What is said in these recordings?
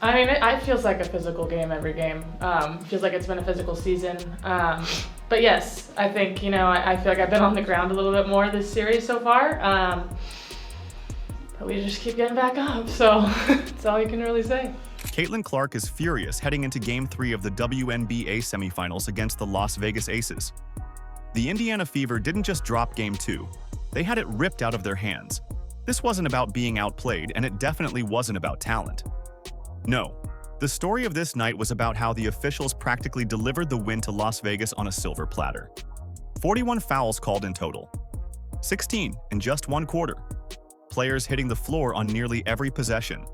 I mean, it feels like a physical game every game. Feels like it's been a physical season. But yes, I think, I feel like I've been on the ground a little bit more this series so far. But we just keep getting back up, so that's all you can really say. Caitlin Clark is furious heading into Game 3 of the WNBA Semifinals against the Las Vegas Aces. The Indiana Fever didn't just drop Game 2. They had it ripped out of their hands. This wasn't about being outplayed, and it definitely wasn't about talent. No, the story of this night was about how the officials practically delivered the win to Las Vegas on a silver platter. 41 fouls called in total. 16 in just one quarter. Players hitting the floor on nearly every possession.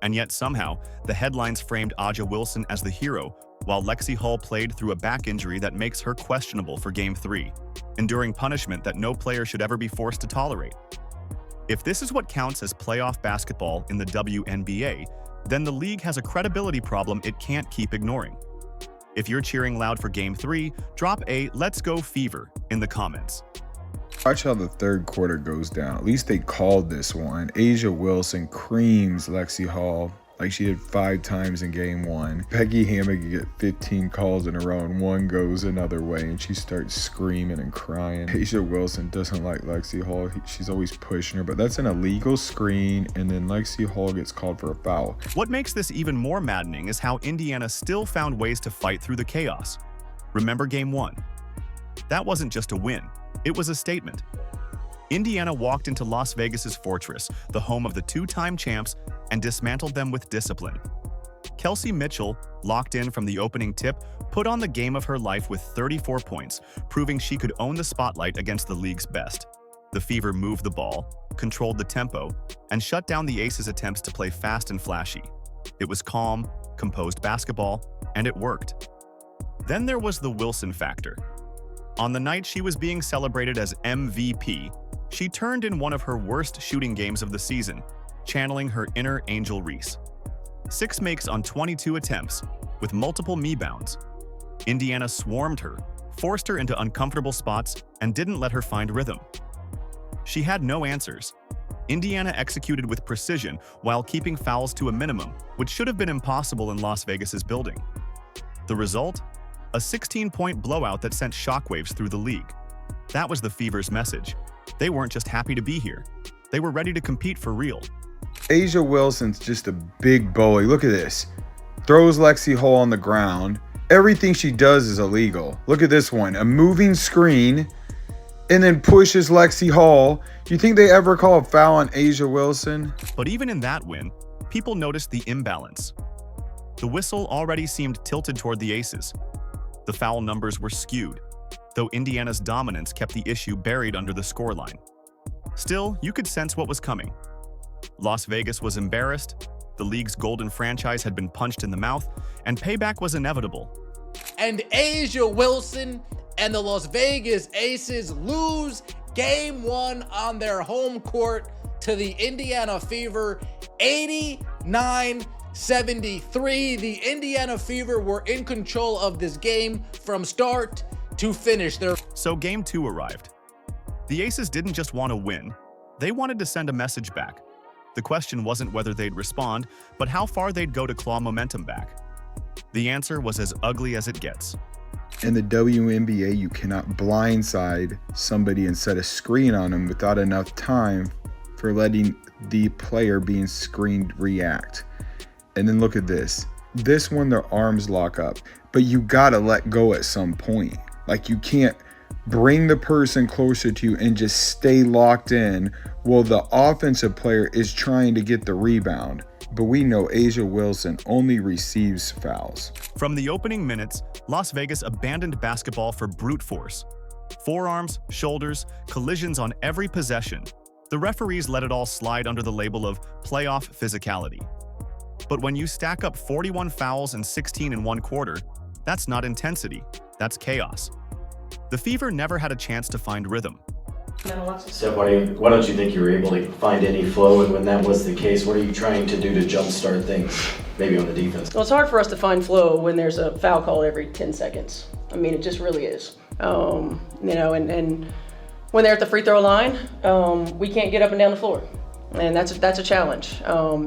And yet somehow, the headlines framed A'ja Wilson as the hero, while Lexie Hull played through a back injury that makes her questionable for Game 3, enduring punishment that no player should ever be forced to tolerate. If this is what counts as playoff basketball in the WNBA, then the league has a credibility problem it can't keep ignoring. If you're cheering loud for Game 3, drop a "Let's Go Fever" in the comments. Watch how the third quarter goes down. At least they called this one. A'ja Wilson creams Lexie Hull like she did 5 times in Game 1. Peggy Hammock get 15 calls in a row and one goes another way and she starts screaming and crying. A'ja Wilson doesn't like Lexie Hull. She's always pushing her, but that's an illegal screen, and then Lexie Hull gets called for a foul. What makes this even more maddening is how Indiana still found ways to fight through the chaos. Remember Game 1? That wasn't just a win, it was a statement. Indiana walked into Las Vegas's fortress, the home of the 2-time champs, and dismantled them with discipline. Kelsey Mitchell, locked in from the opening tip, put on the game of her life with 34 points, proving she could own the spotlight against the league's best. The Fever moved the ball, controlled the tempo, and shut down the Aces' attempts to play fast and flashy. It was calm, composed basketball, and it worked. Then there was the Wilson factor. On the night she was being celebrated as MVP, she turned in one of her worst shooting games of the season, channeling her inner Angel Reese. 6 makes on 22 attempts, with multiple me-bounds. Indiana swarmed her, forced her into uncomfortable spots, and didn't let her find rhythm. She had no answers. Indiana executed with precision while keeping fouls to a minimum, which should have been impossible in Las Vegas's building. The result? A 16-point blowout that sent shockwaves through the league. That was the Fever's message. They weren't just happy to be here. They were ready to compete for real. A'ja Wilson's just a big bully. Look at this. Throws Lexie Hull on the ground. Everything she does is illegal. Look at this one. A moving screen and then pushes Lexie Hull. Do you think they ever call a foul on A'ja Wilson? But even in that win, people noticed the imbalance. The whistle already seemed tilted toward the Aces. The foul numbers were skewed, though Indiana's dominance kept the issue buried under the scoreline. Still, you could sense what was coming. Las Vegas was embarrassed, the league's golden franchise had been punched in the mouth, and payback was inevitable. And A'ja Wilson and the Las Vegas Aces lose Game 1 on their home court to the Indiana Fever, 89-73. The Indiana Fever were in control of this game from start to finish. So Game 2 arrived. The Aces didn't just want to win, they wanted to send a message back. The question wasn't whether they'd respond, but how far they'd go to claw momentum back. The answer was as ugly as it gets. In the WNBA, you cannot blindside somebody and set a screen on them without enough time for letting the player being screened react. And then look at this. This one, their arms lock up, but you gotta let go at some point. Like, you can't bring the person closer to you and just stay locked in while the offensive player is trying to get the rebound. But we know A'ja Wilson only receives fouls. From the opening minutes, Las Vegas abandoned basketball for brute force. Forearms, shoulders, collisions on every possession. The referees let it all slide under the label of playoff physicality. But when you stack up 41 fouls and 16 in one quarter, that's not intensity, that's chaos. The Fever never had a chance to find rhythm. So why don't you think you were able to find any flow, and when that was the case, what are you trying to do to jumpstart things, maybe on the defense? Well, it's hard for us to find flow when there's a foul call every 10 seconds. I mean, it just really is. And when they're at the free throw line, we can't get up and down the floor. And that's a challenge.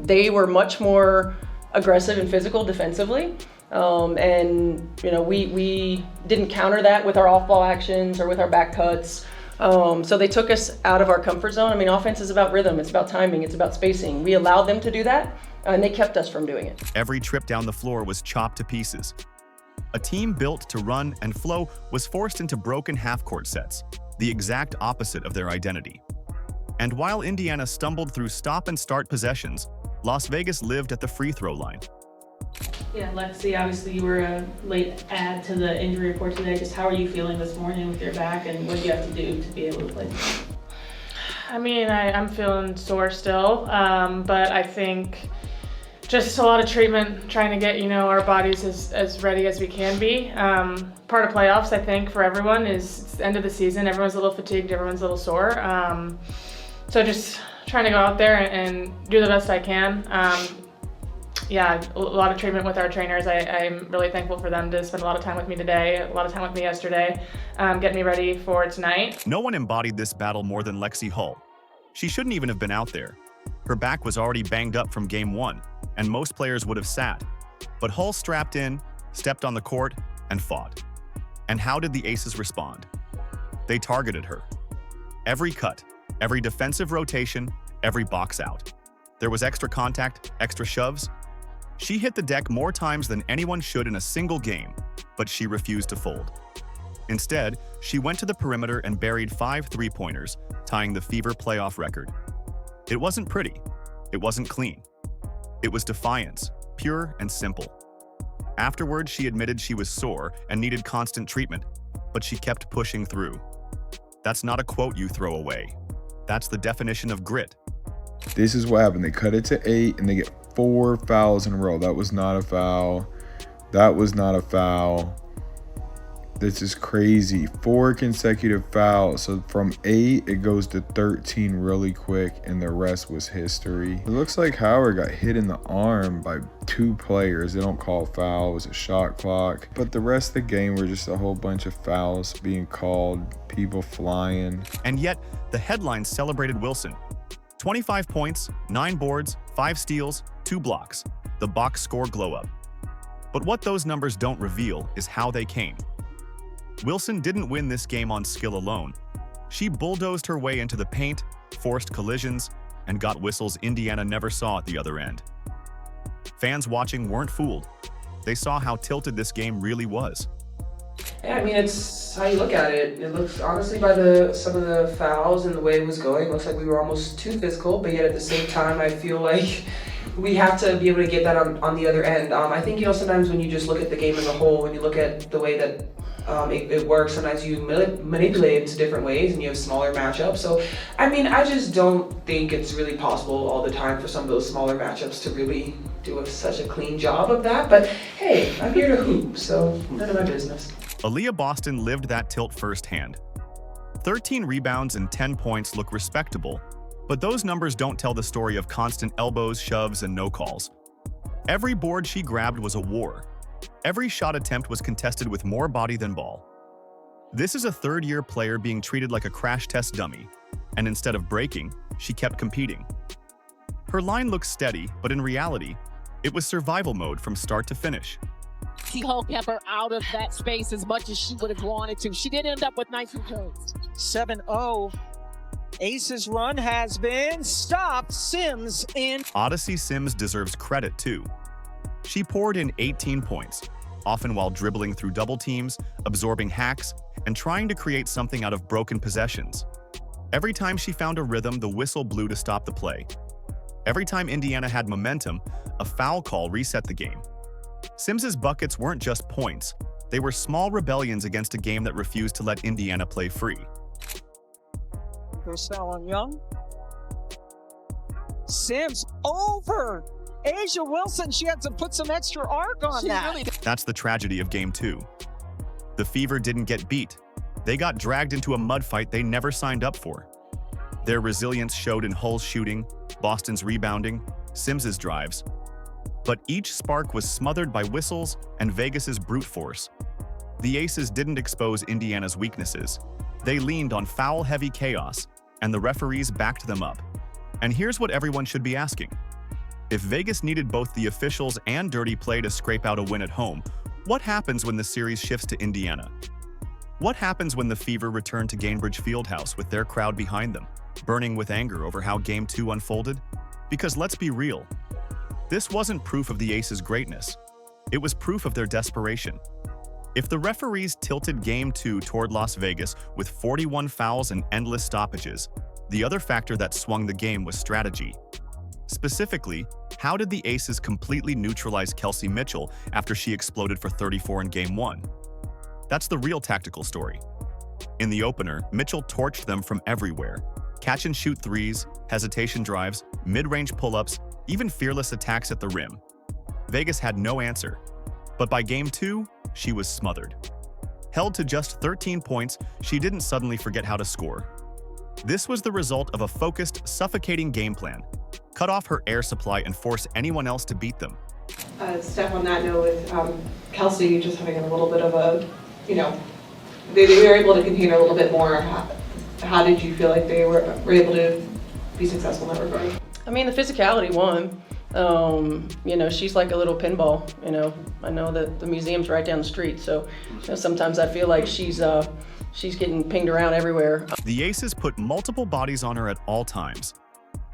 They were much more aggressive and physical defensively. And we didn't counter that with our off-ball actions or with our back cuts. So they took us out of our comfort zone. I mean, offense is about rhythm, it's about timing, it's about spacing. We allowed them to do that, and they kept us from doing it. Every trip down the floor was chopped to pieces. A team built to run and flow was forced into broken half-court sets, the exact opposite of their identity. And while Indiana stumbled through stop-and-start possessions, Las Vegas lived at the free throw line. Yeah, Lexie, obviously you were a late add to the injury report today. Just how are you feeling this morning with your back, and what do you have to do to be able to play? I mean, I'm feeling sore still, but I think just a lot of treatment, trying to get, our bodies as ready as we can be. Part of playoffs, I think, for everyone is it's the end of the season. Everyone's a little fatigued, everyone's a little sore. So just trying to go out there and do the best I can. Yeah, a lot of treatment with our trainers. I'm really thankful for them to spend a lot of time with me today, a lot of time with me yesterday, get me ready for tonight. No one embodied this battle more than Lexie Hull. She shouldn't even have been out there. Her back was already banged up from Game 1, and most players would have sat. But Hull strapped in, stepped on the court, and fought. And how did the Aces respond? They targeted her. Every cut, every defensive rotation, every box out. There was extra contact, extra shoves. She hit the deck more times than anyone should in a single game, but she refused to fold. Instead, she went to the perimeter and buried 5 three-pointers, tying the Fever playoff record. It wasn't pretty. It wasn't clean. It was defiance, pure and simple. Afterward, she admitted she was sore and needed constant treatment, but she kept pushing through. That's not a quote you throw away. That's the definition of grit. This is what happened. They cut it to 8 and they get 4 fouls in a row. That was not a foul. That was not a foul. This is crazy. 4 consecutive fouls. So from 8, it goes to 13 really quick, and the rest was history. It looks like Howard got hit in the arm by 2 players. They don't call foul. It was a shot clock. But the rest of the game were just a whole bunch of fouls being called, people flying. And yet, the headlines celebrated Wilson. 25 points, 9 boards, 5 steals, 2 blocks. The box score glow up. But what those numbers don't reveal is how they came. Wilson didn't win this game on skill alone. She bulldozed her way into the paint, forced collisions, and got whistles Indiana never saw at the other end. Fans watching weren't fooled. They saw how tilted this game really was. Yeah, I mean, it's how you look at it. It looks, honestly, by some of the fouls and the way it was going, it looks like we were almost too physical, but yet at the same time, I feel like we have to be able to get that on the other end. I think, sometimes when you just look at the game as a whole, when you look at the way that it works, sometimes you manipulate it into different ways and you have smaller matchups. So, I mean, I just don't think it's really possible all the time for some of those smaller matchups to really do such a clean job of that. But hey, I'm here to hoop, so none of my business. Aaliyah Boston lived that tilt firsthand. 13 rebounds and 10 points look respectable, but those numbers don't tell the story of constant elbows, shoves, and no calls. Every board she grabbed was a war. Every shot attempt was contested with more body than ball. This is a third-year player being treated like a crash test dummy, and instead of breaking, she kept competing. Her line looks steady, but in reality, it was survival mode from start to finish. Hull kept her out of that space as much as she would have wanted to. She did end up with 19 points. 7-0. Aces run has been stopped. Sims in. Odyssey Sims deserves credit too. She poured in 18 points, often while dribbling through double teams, absorbing hacks, and trying to create something out of broken possessions. Every time she found a rhythm, the whistle blew to stop the play. Every time Indiana had momentum, a foul call reset the game. Sims's buckets weren't just points, they were small rebellions against a game that refused to let Indiana play free. Purcell on Young. Sims over. Asia Wilson, she had to put some extra arc on that. That's the tragedy of Game 2. The Fever didn't get beat. They got dragged into a mud fight they never signed up for. Their resilience showed in Hull's shooting, Boston's rebounding, Sims's drives. But each spark was smothered by whistles and Vegas's brute force. The Aces didn't expose Indiana's weaknesses. They leaned on foul-heavy chaos, and the referees backed them up. And here's what everyone should be asking. If Vegas needed both the officials and dirty play to scrape out a win at home, what happens when the series shifts to Indiana? What happens when the Fever return to Gainbridge Fieldhouse with their crowd behind them, burning with anger over how Game 2 unfolded? Because let's be real, this wasn't proof of the Aces' greatness. It was proof of their desperation. If the referees tilted Game 2 toward Las Vegas with 41 fouls and endless stoppages, the other factor that swung the game was strategy. Specifically, how did the Aces completely neutralize Kelsey Mitchell after she exploded for 34 in Game 1? That's the real tactical story. In the opener, Mitchell torched them from everywhere. Catch-and-shoot threes, hesitation drives, mid-range pull-ups, even fearless attacks at the rim. Vegas had no answer. But by Game 2, she was smothered. Held to just 13 points, she didn't suddenly forget how to score. This was the result of a focused, suffocating game plan. Cut off her air supply and force anyone else to beat them. Steph, on that note, with Kelsey just having a little bit of a, they were able to contain her a little bit more. How did you feel like they were able to be successful in that regard? I mean, the physicality won. She's like a little pinball. I know that the museum's right down the street, so sometimes I feel like she's getting pinged around everywhere. The Aces put multiple bodies on her at all times.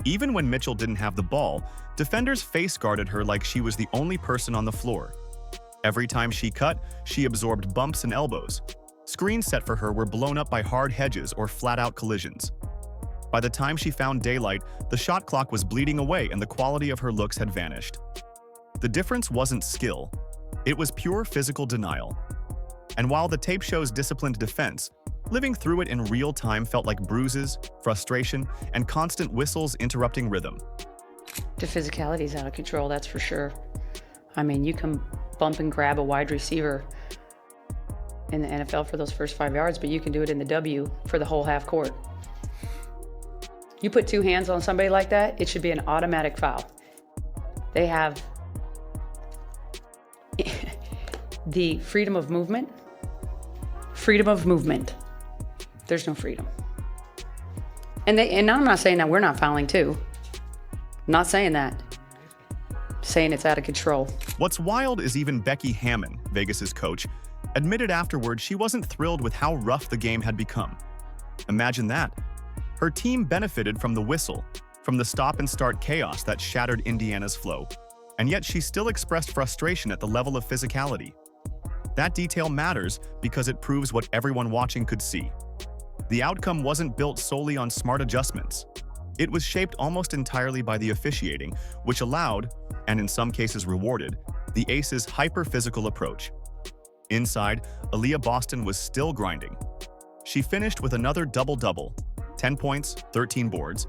Even when Mitchell didn't have the ball, defenders face-guarded her like she was the only person on the floor. Every time she cut, she absorbed bumps and elbows. Screens set for her were blown up by hard hedges or flat-out collisions. By the time she found daylight, the shot clock was bleeding away and the quality of her looks had vanished. The difference wasn't skill. It was pure physical denial. And while the tape shows disciplined defense, living through it in real time felt like bruises, frustration, and constant whistles interrupting rhythm. The physicality is out of control, that's for sure. I mean, you can bump and grab a wide receiver in the NFL for those first 5 yards, but you can do it in the W for the whole half court. You put two hands on somebody like that, it should be an automatic foul. They have the freedom of movement. Freedom of movement. There's no freedom. And I'm not saying that we're not fouling too. I'm not saying that. I'm saying it's out of control. What's wild is even Becky Hammon, Vegas's coach, admitted afterward she wasn't thrilled with how rough the game had become. Imagine that. Her team benefited from the whistle, from the stop-and-start chaos that shattered Indiana's flow, and yet she still expressed frustration at the level of physicality. That detail matters because it proves what everyone watching could see. The outcome wasn't built solely on smart adjustments. It was shaped almost entirely by the officiating, which allowed, and in some cases rewarded, the Aces' hyper-physical approach. Inside, Aaliyah Boston was still grinding. She finished with another double-double, 10 points, 13 boards,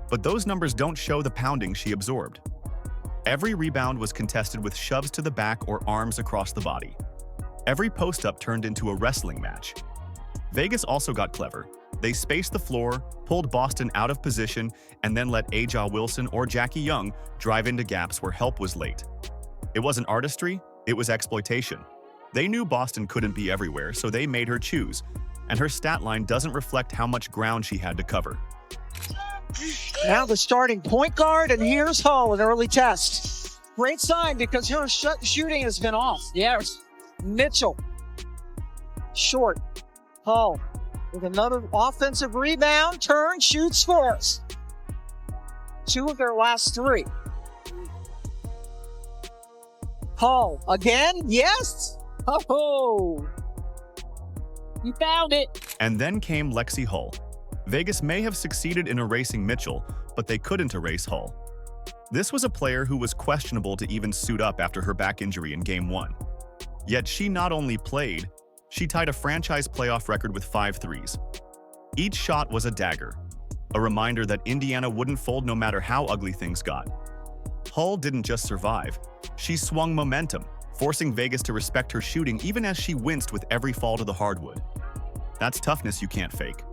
but those numbers don't show the pounding she absorbed. Every rebound was contested with shoves to the back or arms across the body. Every post-up turned into a wrestling match. Vegas also got clever. They spaced the floor, pulled Boston out of position, and then let A'ja Wilson or Jackie Young drive into gaps where help was late. It wasn't artistry, it was exploitation. They knew Boston couldn't be everywhere, so they made her choose, and her stat line doesn't reflect how much ground she had to cover. Now the starting point guard, and here's Hull, an early test. Great sign because her shooting has been off. Yes. Mitchell, short. Hull with another offensive rebound, turn, shoots, scores. 2 of their last 3. Hull again, yes. Oh, You found it. And then came Lexie Hull. Vegas may have succeeded in erasing Mitchell, but they couldn't erase Hull. This was a player who was questionable to even suit up after her back injury in Game 1. Yet she not only played, she tied a franchise playoff record with 5 threes. Each shot was a dagger, a reminder that Indiana wouldn't fold no matter how ugly things got. Hull didn't just survive, she swung momentum, forcing Vegas to respect her shooting even as she winced with every fall to the hardwood. That's toughness you can't fake.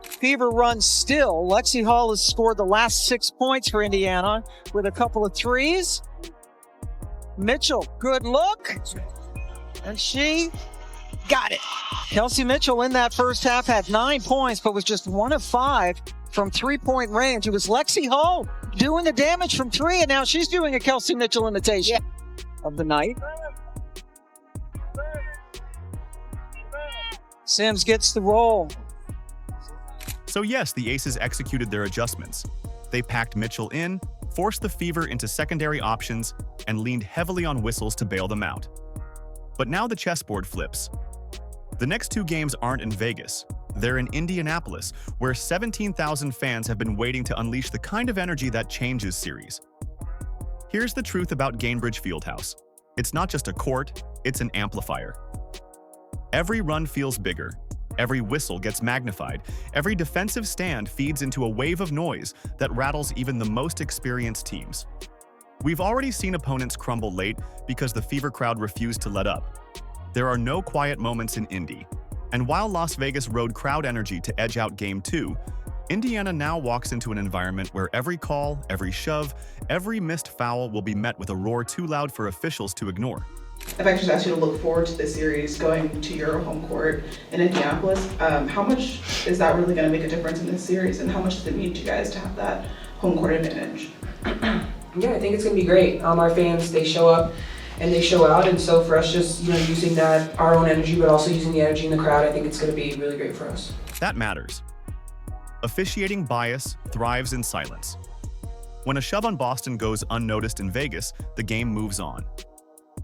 Fever run still. Lexie Hull has scored the last 6 points for Indiana with a couple of threes. Mitchell, good look. And she got it. Kelsey Mitchell in that first half had 9 points, but was just 1 of 5 from 3-point range. It was Lexie Hull doing the damage from 3, and now she's doing a Kelsey Mitchell imitation of the night. Sims gets the roll. So yes, the Aces executed their adjustments. They packed Mitchell in, forced the Fever into secondary options, and leaned heavily on whistles to bail them out. But now the chessboard flips. The next 2 games aren't in Vegas. They're in Indianapolis, where 17,000 fans have been waiting to unleash the kind of energy that changes series. Here's the truth about Gainbridge Fieldhouse. It's not just a court, it's an amplifier. Every run feels bigger. Every whistle gets magnified. Every defensive stand feeds into a wave of noise that rattles even the most experienced teams. We've already seen opponents crumble late because the Fever crowd refused to let up. There are no quiet moments in Indy. And while Las Vegas rode crowd energy to edge out Game 2, Indiana now walks into an environment where every call, every shove, every missed foul will be met with a roar too loud for officials to ignore. If I could just ask you to look forward to the series going to your home court in Indianapolis, how much is that really going to make a difference in this series, and how much does it mean to you guys to have that home court advantage? Yeah, I think it's going to be great. Our fans, they show up and they show out, and so for us just using that, our own energy, but also using the energy in the crowd, I think it's going to be really great for us. That matters. Officiating bias thrives in silence. When a shove on Boston goes unnoticed in Vegas, the game moves on.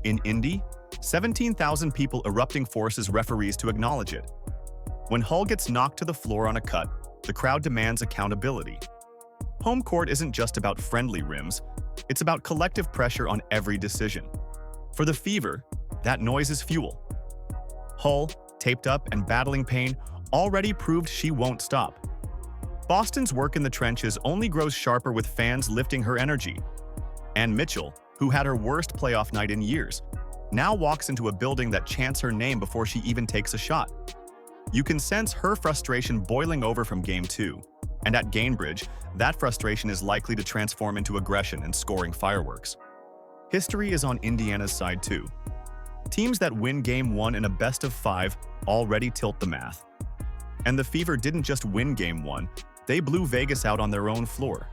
In Indy, 17,000 people erupting forces referees to acknowledge it. When Hull gets knocked to the floor on a cut, the crowd demands accountability. Home court isn't just about friendly rims, it's about collective pressure on every decision. For the Fever, that noise is fuel. Hull, taped up and battling pain, already proved she won't stop. Boston's work in the trenches only grows sharper with fans lifting her energy. And Mitchell, who had her worst playoff night in years, now walks into a building that chants her name before she even takes a shot. You can sense her frustration boiling over from Game 2, and at Gainbridge, that frustration is likely to transform into aggression and scoring fireworks. History is on Indiana's side too. Teams that win Game 1 in a best-of-5 already tilt the math. And the Fever didn't just win Game 1, they blew Vegas out on their own floor.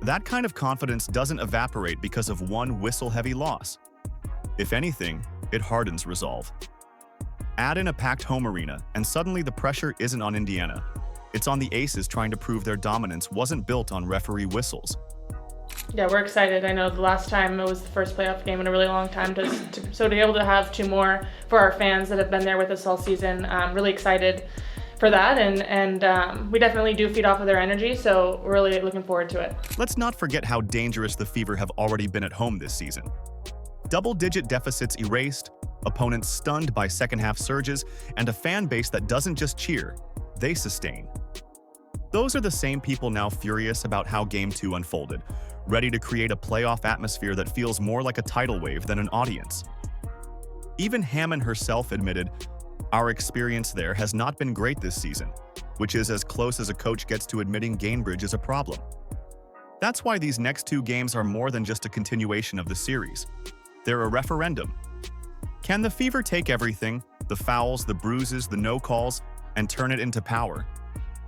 That kind of confidence doesn't evaporate because of one whistle-heavy loss. If anything, it hardens resolve. Add in a packed home arena, and suddenly the pressure isn't on Indiana. It's on the Aces trying to prove their dominance wasn't built on referee whistles. Yeah, we're excited. I know the last time it was the first playoff game in a really long time, so to be able to have 2 more for our fans that have been there with us all season, I'm really excited for that, and we definitely do feed off of their energy, so we're really looking forward to it. Let's not forget how dangerous the Fever have already been at home this season. Double-digit deficits erased, opponents stunned by second-half surges, and a fan base that doesn't just cheer, they sustain. Those are the same people now furious about how Game 2 unfolded, ready to create a playoff atmosphere that feels more like a tidal wave than an audience. Even Hammond herself admitted, "Our experience there has not been great this season," which is as close as a coach gets to admitting Gainbridge is a problem. That's why these next 2 games are more than just a continuation of the series. They're a referendum. Can the Fever take everything, the fouls, the bruises, the no calls, and turn it into power?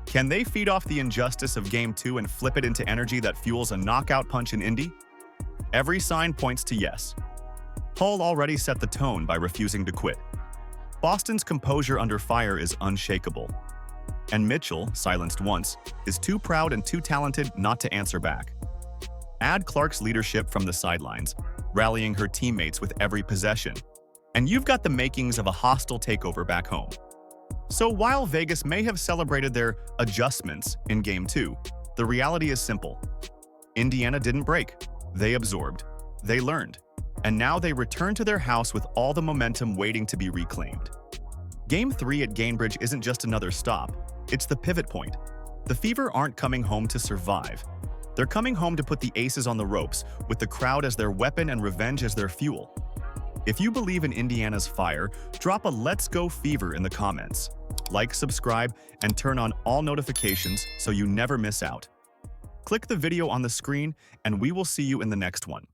Can they feed off the injustice of Game 2 and flip it into energy that fuels a knockout punch in Indy? Every sign points to yes. Hull already set the tone by refusing to quit. Boston's composure under fire is unshakable. And Mitchell, silenced once, is too proud and too talented not to answer back. Add Clark's leadership from the sidelines, rallying her teammates with every possession, and you've got the makings of a hostile takeover back home. So while Vegas may have celebrated their adjustments in Game 2, the reality is simple. Indiana didn't break. They absorbed. They learned. And now they return to their house with all the momentum waiting to be reclaimed. Game 3 at Gainbridge isn't just another stop. It's the pivot point. The Fever aren't coming home to survive. They're coming home to put the Aces on the ropes, with the crowd as their weapon and revenge as their fuel. If you believe in Indiana's fire, drop a "Let's Go Fever" in the comments. Like, subscribe, and turn on all notifications so you never miss out. Click the video on the screen, and we will see you in the next one.